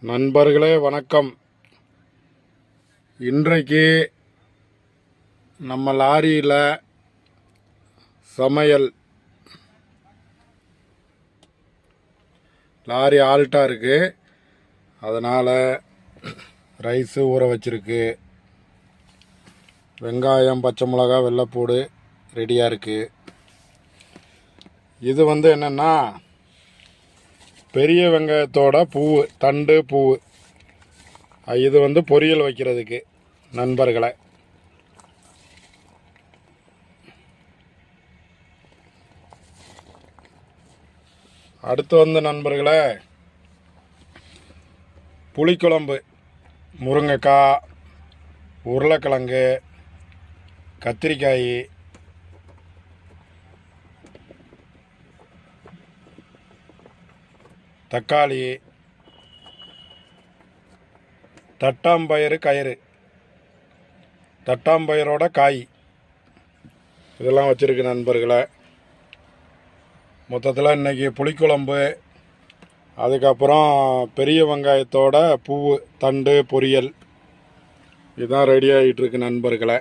நண்பர்களே வணக்கம். இன்றைக்கு நம்ம லாரியில் சமையல், லாரி ஆல்ட்டாக இருக்குது. அதனால் ரைஸு ஊற வச்சிருக்கு, வெங்காயம், பச்சை மிளகாய், வெள்ளைப்பூடு ரெடியாக இருக்குது. இது என்னென்னா பெரிய வெங்காயத்தோட பூவு, தண்டு பூவு. இது பொரியல் வைக்கிறதுக்கு நண்பர்களே. அடுத்து நண்பர்களே, புளிக்குழம்பு, முருங்கைக்காய், உருளைக்கிழங்கு, கத்திரிக்காய், தக்காளி, தட்டாம்பயிறு கயிறு, தட்டாம்பயிரோட காய், இதெல்லாம் வச்சுருக்கு நண்பர்களே. மொத்தத்தில் இன்றைக்கி புளிக்குழம்பு, அதுக்கப்புறம் பெரிய வெங்காயத்தோட பூவு, தண்டு பொரியல், இதுதான் ரெடி ஆகிட்டுருக்கு நண்பர்களே.